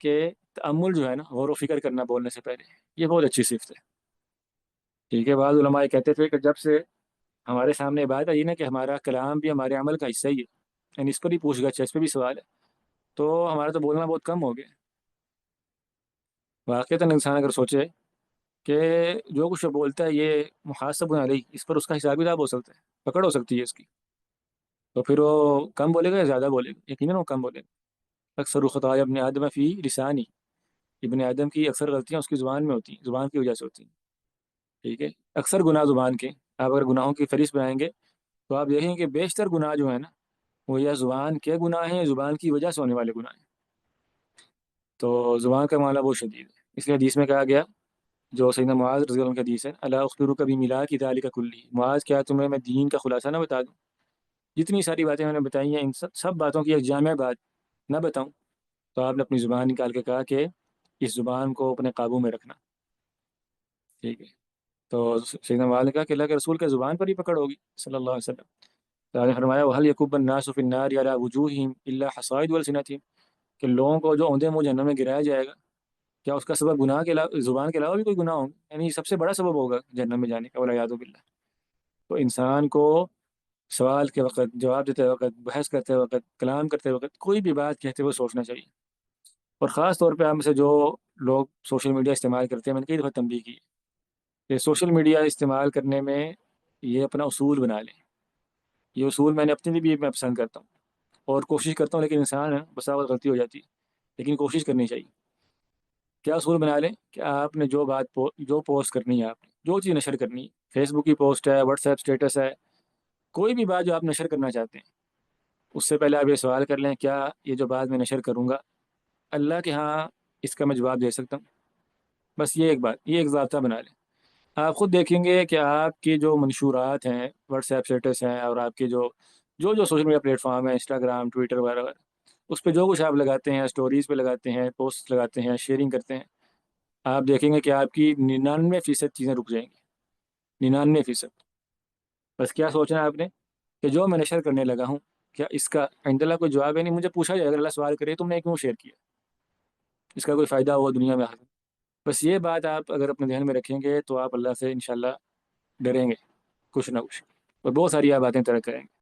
کہ تأمل جو ہے نا، غور و فکر کرنا بولنے سے پہلے، یہ بہت اچھی صفت ہے. ٹھیک ہے. بعض علماء کہتے تھے کہ جب سے ہمارے سامنے بات آئی نا کہ ہمارا کلام بھی ہمارے عمل کا حصہ ہی ہے، یعنی اس پر بھی پوچھ گچھ ہے، اس پہ بھی سوال ہے، تو ہمارا تو بولنا بہت کم ہو گیا. واقعتاً انسان اگر سوچے کہ جو کچھ وہ بولتا ہے یہ محاسب علیہ، اس پر اس کا حساب کتاب ہو سکتا ہے، پکڑ ہو سکتی ہے اس کی، تو پھر وہ کم بولے گا یا زیادہ بولے گا؟ یقیناً وہ کم بولے گا. اکثر خطایا ابن آدم فی لسانی، ابن آدم کی اکثر غلطیاں اس کی زبان میں ہوتی ہیں، زبان کی وجہ سے ہوتی ہیں. ٹھیک ہے. اکثر گناہ زبان کے، آپ اگر گناہوں کی فہرست بنائیں گے تو آپ دیکھیں گے کہ بیشتر گناہ جو ہے نا، وہ یا زبان کے گناہ ہیں یا زبان کی وجہ سے ہونے والے گناہ ہیں. تو زبان کا معاملہ بہت شدید ہے. اس لیے حدیث میں کہا گیا، جو سیدنا معاذ رضی اللہ عنہ کی حدیث ہے، الا اخبرک بملا ذلک کلی، معاذ کیا تمہیں میں دین کا خلاصہ نہ بتا دوں؟ جتنی ساری باتیں میں نے بتائی ہیں ان سب باتوں کی ایک جامع بات نہ بتاؤں؟ تو آپ نے اپنی زبان نکال کے کہا کہ اس زبان کو اپنے قابو میں رکھنا. ٹھیک ہے. تو سیدنا معاذ نے کہا کہ اللہ کے رسول کے زبان پر ہی پکڑ ہوگی صلی اللہ علیہ وسلم. تو آپ نے فرمایا وَهَلْ يَكُبَّ النَّاسُ فِي النَّارِ عَلَى وُجُوهِهِمْ إِلَّا حَصَائِدُ أَلْسِنَتِهِمْ، کہ لوگوں کو جو اوندے منہ جہنم میں گرایا جائے گا، کیا اس کا سبب گناہ کے علاوہ، زبان کے علاوہ بھی کوئی گناہ ہوں؟ یعنی سب سے بڑا سبب ہوگا جہنم میں جانے کا، والعیاذ باللہ. تو انسان کو سوال کے وقت، جواب دیتے وقت، بحث کرتے وقت، کلام کرتے وقت، کوئی بھی بات کہتے ہوئے سوچنا چاہیے. اور خاص طور پہ آپ میں سے جو لوگ سوشل میڈیا استعمال کرتے ہیں، میں نے کئی دفعہ تنبیہ کی کہ سوشل میڈیا استعمال کرنے میں یہ اپنا اصول بنا لیں. یہ اصول میں نے اپنے لیے بھی میں پسند کرتا ہوں اور کوشش کرتا ہوں، لیکن انسان ہے بس اوقات غلطی ہو جاتی ہے، لیکن کوشش کرنی چاہیے. کیا اصول بنا لیں کہ آپ نے جو بات جو پوسٹ کرنی ہے، آپ نے جو چیز نشر کرنی ہے، فیس بک کی پوسٹ ہے، واٹس ایپ اسٹیٹس ہے، کوئی بھی بات جو آپ نشر کرنا چاہتے ہیں، اس سے پہلے آپ یہ سوال کر لیں کیا یہ جو بات میں نشر کروں گا اللہ کے ہاں اس کا میں جواب دے سکتا ہوں؟ بس یہ ایک بات، یہ ایک ضابطہ بنا لیں. آپ خود دیکھیں گے کہ آپ کی جو منشورات ہیں، واٹس ایپ اسٹیٹس ہیں، اور آپ کے جو سوشل میڈیا پلیٹ فارم ہے، انسٹاگرام، ٹویٹر وغیرہ وغیرہ، اس پہ جو کچھ آپ لگاتے ہیں، اسٹوریز پہ لگاتے ہیں، پوسٹ لگاتے ہیں، شیئرنگ کرتے ہیں، آپ دیکھیں گے کہ آپ کی 99% چیزیں رک جائیں گی. 99%. بس کیا سوچنا ہے آپ نے کہ جو میں نشر کرنے لگا ہوں، کیا اس کا عند اللہ کوئی جواب ہے؟ نہیں. مجھے پوچھا جائے، اگر اللہ سوال کرے تم نے کیوں شیئر کیا، اس کا کوئی فائدہ ہوا دنیا میں حاصل؟ بس یہ بات آپ اگر اپنے ذہن میں رکھیں گے تو آپ اللہ سے انشاءاللہ ڈریں گے کچھ نہ کچھ، اور بہت ساری آپ باتیں طے کریں گے.